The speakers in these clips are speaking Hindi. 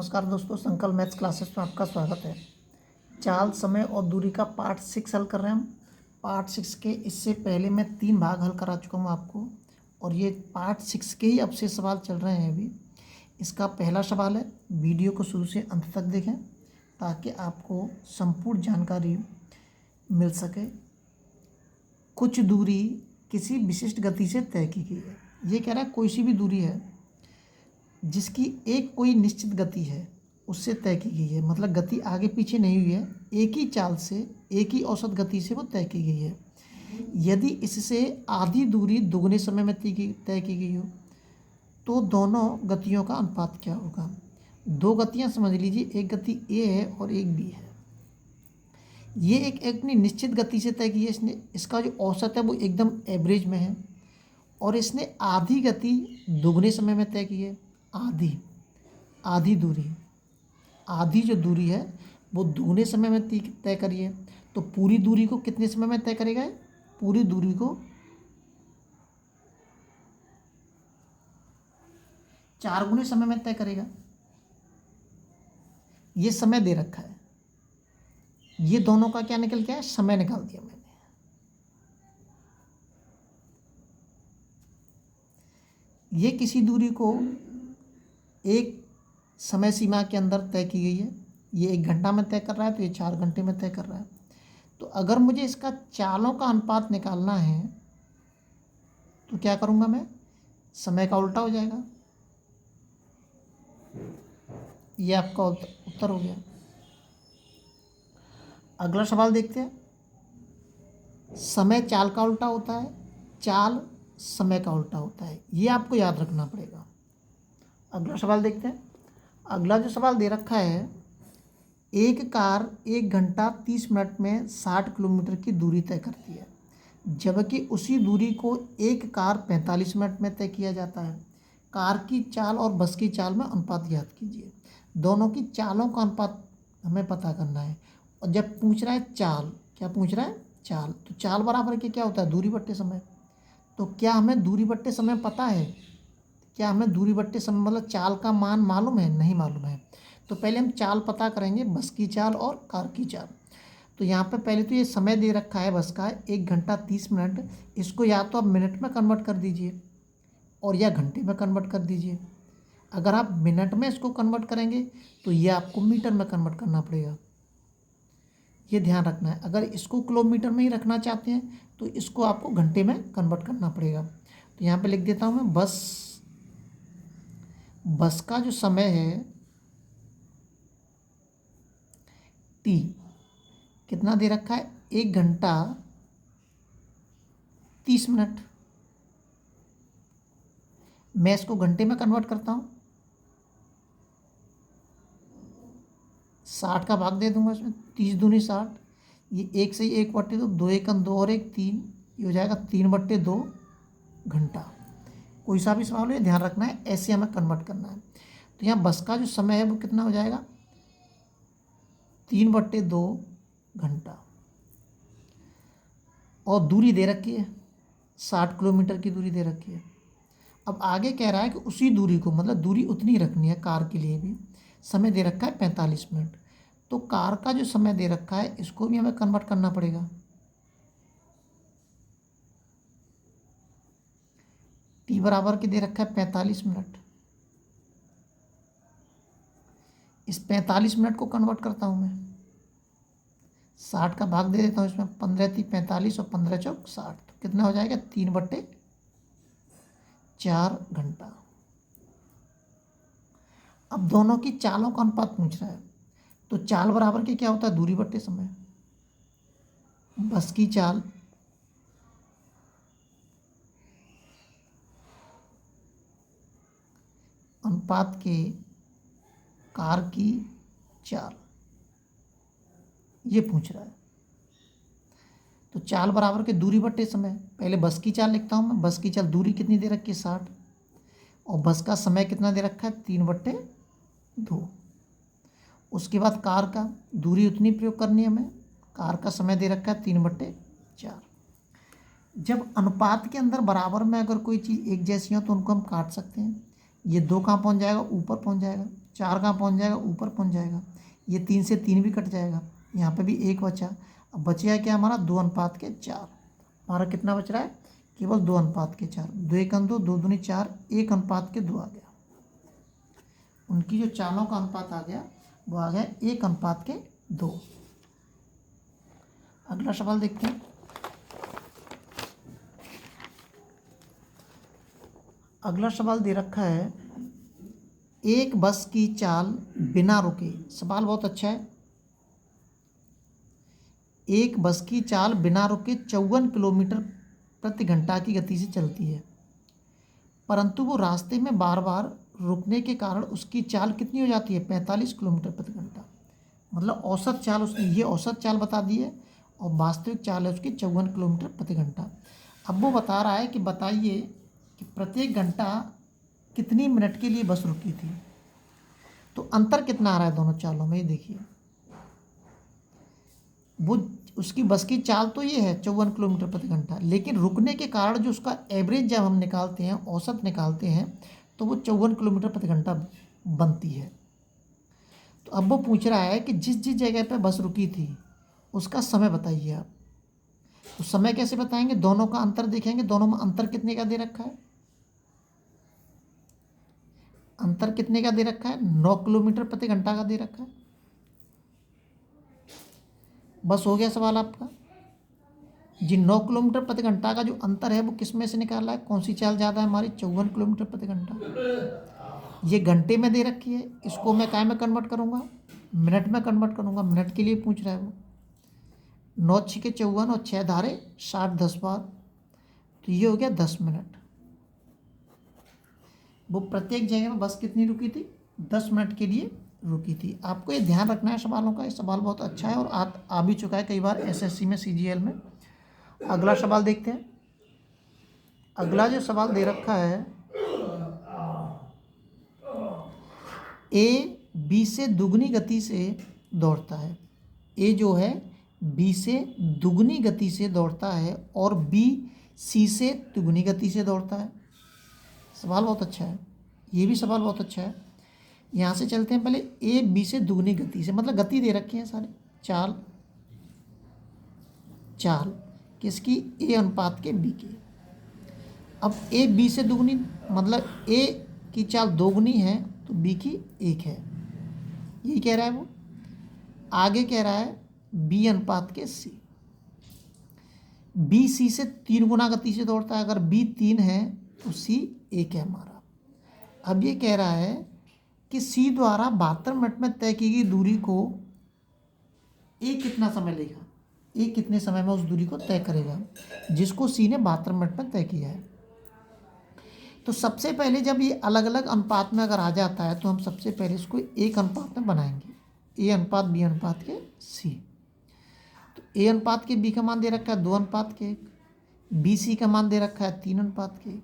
नमस्कार दोस्तों, संकल्प मैथ्स क्लासेस में आपका स्वागत है। चाल, समय और दूरी का पार्ट 6 हल कर रहे हैं हम। पार्ट 6 के इससे पहले मैं 3 भाग हल करा चुका हूँ आपको, और ये पार्ट 6 के ही अब से सवाल चल रहे हैं अभी। इसका पहला सवाल है, वीडियो को शुरू से अंत तक देखें ताकि आपको संपूर्ण जानकारी मिल सके। कुछ दूरी किसी विशिष्ट गति से तय की गई है। ये कह रहा है कोई सी भी दूरी है जिसकी एक कोई निश्चित गति है उससे तय की गई है, मतलब गति आगे पीछे नहीं हुई है, एक ही चाल से एक ही औसत गति से वो तय की गई है। यदि इससे आधी दूरी दुगने समय में तय की गई हो तो दोनों गतियों का अनुपात क्या होगा। दो गतियां समझ लीजिए, एक गति ए है और एक बी है। ये एक अपनी निश्चित गति से तय की है इसने, इसका जो औसत है वो एकदम एवरेज में है, और इसने आधी गति दुगने समय में तय की है। आधी दूरी, आधी जो दूरी है वो दुगने समय में तय करी है, तो पूरी दूरी को कितने समय में तय करेगा? पूरी दूरी को 4 गुने समय में तय करेगा। ये समय दे रखा है, ये दोनों का क्या निकल गया है? समय निकाल दिया मैंने। ये किसी दूरी को एक समय सीमा के अंदर तय की गई है। ये 1 घंटा में तय कर रहा है तो ये 4 घंटे में तय कर रहा है। तो अगर मुझे इसका चालों का अनुपात निकालना है तो क्या करूँगा मैं? समय का उल्टा हो जाएगा। ये आपका उत्तर हो गया। अगला सवाल देखते हैं। समय चाल का उल्टा होता है, चाल समय का उल्टा होता है, ये आपको याद रखना पड़ेगा। अगला सवाल देखते हैं। अगला जो सवाल दे रखा है, एक कार 1 घंटा 30 मिनट में 60 किलोमीटर की दूरी तय करती है, जबकि उसी दूरी को एक कार 45 मिनट में तय किया जाता है। कार की चाल और बस की चाल में अनुपात ज्ञात कीजिए। दोनों की चालों का अनुपात हमें पता करना है, और जब पूछ रहा है चाल, क्या पूछ रहा है? चाल। तो चाल बराबर के क्या होता है? दूरी बट्टे समय। तो क्या हमें दूरी बट्टे समय पता है? क्या हमें दूरी बट्टे समय मतलब चाल का मान मालूम है? नहीं मालूम है। तो पहले हम चाल पता करेंगे, बस की चाल और कार की चाल। तो यहाँ पे पहले तो ये समय दे रखा है बस का 1 घंटा 30 मिनट, इसको या तो आप मिनट में कन्वर्ट कर दीजिए और या घंटे में कन्वर्ट कर दीजिए। अगर आप मिनट में इसको कन्वर्ट करेंगे तो ये आपको मीटर में कन्वर्ट करना पड़ेगा, ये ध्यान रखना है। अगर इसको किलोमीटर में ही रखना चाहते हैं तो इसको आपको घंटे में कन्वर्ट करना पड़ेगा। तो यहाँ पे लिख देता हूँ मैं, बस का जो समय है टी, कितना दे रखा है? 1 घंटा 30 मिनट। मैं इसको घंटे में कन्वर्ट करता हूँ, 60 का भाग दे दूंगा इसमें, 30 दूनी 60, ये 1 से 1 बट्टे 2, 2 1 2 और 1 3, ये हो जाएगा 3/2 घंटा। कोई सा भी सवाल हो ध्यान रखना है, ऐसे हमें कन्वर्ट करना है। तो यहाँ बस का जो समय है वो कितना हो जाएगा? 3/2 घंटा, और दूरी दे रखी है 60 किलोमीटर की दूरी दे रखी है। अब आगे कह रहा है कि उसी दूरी को, मतलब दूरी उतनी रखनी है कार के लिए भी। समय दे रखा है 45 मिनट, तो कार का जो समय दे रखा है इसको भी हमें कन्वर्ट करना पड़ेगा। टी बराबर के दे रखा है 45 मिनट, इस 45 मिनट को कन्वर्ट करता हूँ मैं, 60 का भाग दे देता हूँ इसमें, 15 × 3 = 45 और 15 × 4 = 60, तो कितना हो जाएगा? 3/4 घंटा। अब दोनों की चालों का अनुपात पूछ रहा है, तो चाल बराबर के क्या होता है? दूरी बट्टे समय। बस की चाल अनुपात के कार की चाल, ये पूछ रहा है। तो चाल बराबर के दूरी बट्टे समय, पहले बस की चाल लिखता हूँ मैं। बस की चाल, दूरी कितनी दे रखी है? 60, और बस का समय कितना दे रखा है? 3/2। उसके बाद कार का, दूरी उतनी प्रयोग करनी है हमें, कार का समय दे रखा है 3/4। जब अनुपात के अंदर बराबर में अगर कोई चीज़ एक जैसी हो तो उनको हम काट सकते हैं। ये 2 कहाँ पहुँच जाएगा? ऊपर पहुँच जाएगा। 4 कहाँ पहुँच जाएगा, ऊपर पहुँच जाएगा। ये 3 से 3 भी कट जाएगा, यहाँ पे भी 1 बचा। अब बचेगा क्या हमारा, 2:4। हमारा कितना बच रहा है, केवल 2:4। 2 1 2, 2 दूनी 4, 1:2 आ गया। उनकी जो चालों का अनुपात आ गया वो आ गया 1:2। अगला सवाल देखते हैं। अगला सवाल दे रखा है, एक बस की चाल बिना रुके। सवाल बहुत अच्छा है। एक बस की चाल बिना रुके 54 किलोमीटर प्रति घंटा की गति से चलती है, परंतु वो रास्ते में बार बार रुकने के कारण उसकी चाल कितनी हो जाती है, 45 किलोमीटर प्रति घंटा। मतलब औसत चाल उसने, ये औसत चाल बता दी है और वास्तविक चाल है उसकी 54 किलोमीटर प्रति घंटा। अब वो बता रहा है कि बताइए कि प्रत्येक घंटा कितनी मिनट के लिए बस रुकी थी। तो अंतर कितना आ रहा है दोनों चालों में, ये देखिए। वो उसकी बस की चाल तो ये है 54 किलोमीटर प्रति घंटा, लेकिन रुकने के कारण जो उसका एवरेज जब हम निकालते हैं, औसत निकालते हैं, तो वो 54 किलोमीटर प्रति घंटा बनती है। तो अब वो पूछ रहा है कि जिस जिस जगह पे बस रुकी थी उसका समय बताइए आप। तो समय कैसे बताएंगे, दोनों का अंतर देखेंगे। दोनों में अंतर कितने का दे रखा है, अंतर कितने का दे रखा है, 9 किलोमीटर प्रति घंटा का दे रखा है। बस हो गया सवाल आपका। जी, 9 किलोमीटर प्रति घंटा का जो अंतर है वो किस में से निकाला है, कौन सी चाल ज़्यादा है हमारी, 54 किलोमीटर प्रति घंटा। ये घंटे में दे रखी है, इसको मैं काय में कन्वर्ट करूँगा, मिनट में कन्वर्ट करूँगा। मिनट के लिए पूछ रहा है वो। 9 6 54 और 6 धारे 60 10 बार, तो ये हो गया 10 मिनट। वो प्रत्येक जगह में बस कितनी रुकी थी, 10 मिनट के लिए रुकी थी। आपको ये ध्यान रखना है सवालों का। ये सवाल बहुत अच्छा है और आ भी चुका है कई बार एसएससी में, सीजीएल में। अगला सवाल देखते हैं। अगला जो सवाल दे रखा है, ए बी से दुगनी गति से दौड़ता है। ए जो है बी से दुगनी गति से दौड़ता है और बी सी से दुगनी गति से दौड़ता है। सवाल बहुत अच्छा है, ये भी सवाल बहुत अच्छा है। यहाँ से चलते हैं पहले, ए बी से दुगनी गति से, मतलब गति दे रखी है सारे, चाल किसकी, ए अनुपात के बी के। अब ए बी से दुगनी मतलब ए की चाल दोगुनी है तो बी की 1 है, यही कह रहा है वो। आगे कह रहा है बी अनुपात के सी। बी सी से 3 गुना गति से दौड़ता है। अगर बी 3 है तो सी 1 है हमारा। अब ये कह रहा है कि सी द्वारा 72 मिनट में तय की गई दूरी को ए कितना समय लेगा, ए कितने समय में उस दूरी को तय करेगा जिसको सी ने 72 मिनट में तय किया है। तो सबसे पहले जब ये अलग अलग अनुपात में अगर आ जाता है तो हम सबसे पहले इसको एक अनुपात में बनाएंगे, ए अनुपात बी अनुपात के सी। तो ए अनुपात के बी का मान दे रखा है 2:1, बी सी का मान दे रखा है 3:1।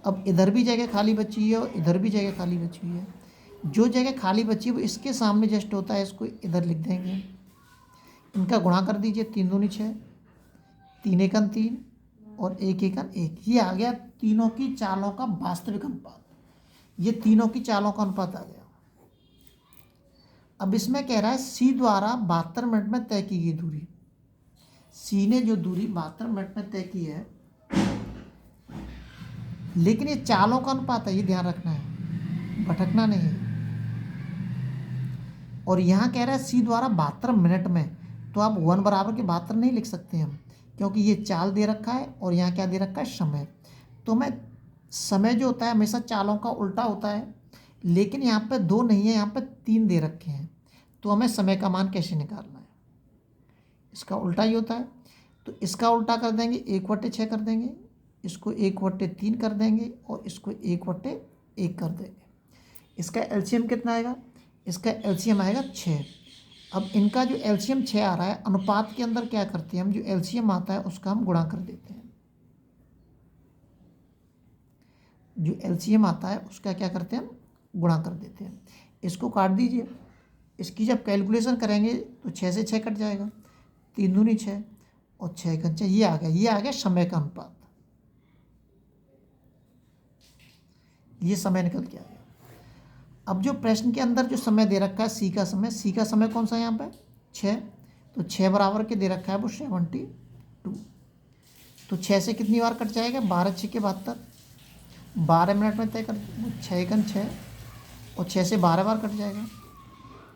अब इधर भी जगह खाली बची है और इधर भी जगह खाली बची हुई है। जो जगह खाली बची है वो इसके सामने जस्ट होता है, इसको इधर लिख देंगे। इनका गुणा कर दीजिए, 3 दूनी 6, 3 एकम 3 और 1 एकम 1। ये आ गया तीनों की चालों का वास्तविक अनुपात। ये तीनों की चालों का अनुपात आ गया। अब इसमें कह रहा है सी द्वारा 72 मिनट में तय की गई दूरी। सी ने जो दूरी 72 मिनट में तय की है, लेकिन ये चालों का अनुपात है, ये ध्यान रखना है, भटकना नहीं है। और यहाँ कह रहा है सी द्वारा 72 मिनट में, तो आप 1 बराबर के 72 नहीं लिख सकते हम, क्योंकि ये चाल दे रखा है और यहाँ क्या दे रखा है, समय। तो मैं समय जो होता है हमेशा चालों का उल्टा होता है, लेकिन यहाँ पे 2 नहीं है, यहाँ पे 3 दे रखे हैं। तो हमें समय का मान कैसे निकालना है, इसका उल्टा ही होता है। तो इसका उल्टा कर देंगे, 1/6 कर देंगे, इसको 1/3 कर देंगे और इसको 1/1 कर देंगे। इसका एलसीएम कितना आएगा, इसका एलसीएम आएगा 6। अब इनका जो एलसीएम 6 आ रहा है, अनुपात के अंदर क्या करते हैं हम, जो एलसीएम आता है उसका हम गुणा कर देते हैं। जो एलसीएम आता है उसका क्या करते हैं हम, गुणा कर देते हैं। इसको काट दीजिए, इसकी जब कैलकुलेशन करेंगे तो 6 से 6 कट जाएगा, 3 दूनी 6 और 6 एकम 6, ये आ गया। ये आ गया समय का अनुपात, ये समय निकल के आ गया। अब जो प्रश्न के अंदर जो समय दे रखा है सी का समय कौन सा है यहाँ पे 6, तो 6 बराबर के दे रखा है वो 72। तो 6 से कितनी बार कट जाएगा 12 6 के 72, 12 मिनट में तय कर 6 और 6 से 12 बार कट जाएगा।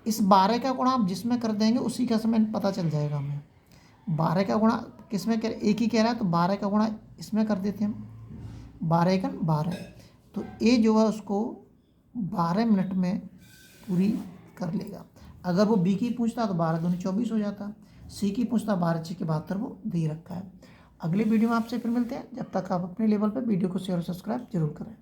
इस 12 का गुणा आप जिसमें कर देंगे उसी का समय पता चल जाएगा हमें। 12 का गुणा किसमें कर, एक ही कह रहा है तो 12 का गुणा इसमें कर देते हैं हम, 12 एकन 12। तो ए जो है उसको 12 मिनट में पूरी कर लेगा। अगर वो बी की पूछता तो 12 दूनी 24 हो जाता, सी की पूछता 12 6 के 72 वो दे रखा है। अगले वीडियो में आपसे फिर मिलते हैं, जब तक आप अपने लेवल पर वीडियो को शेयर और सब्सक्राइब जरूर करें।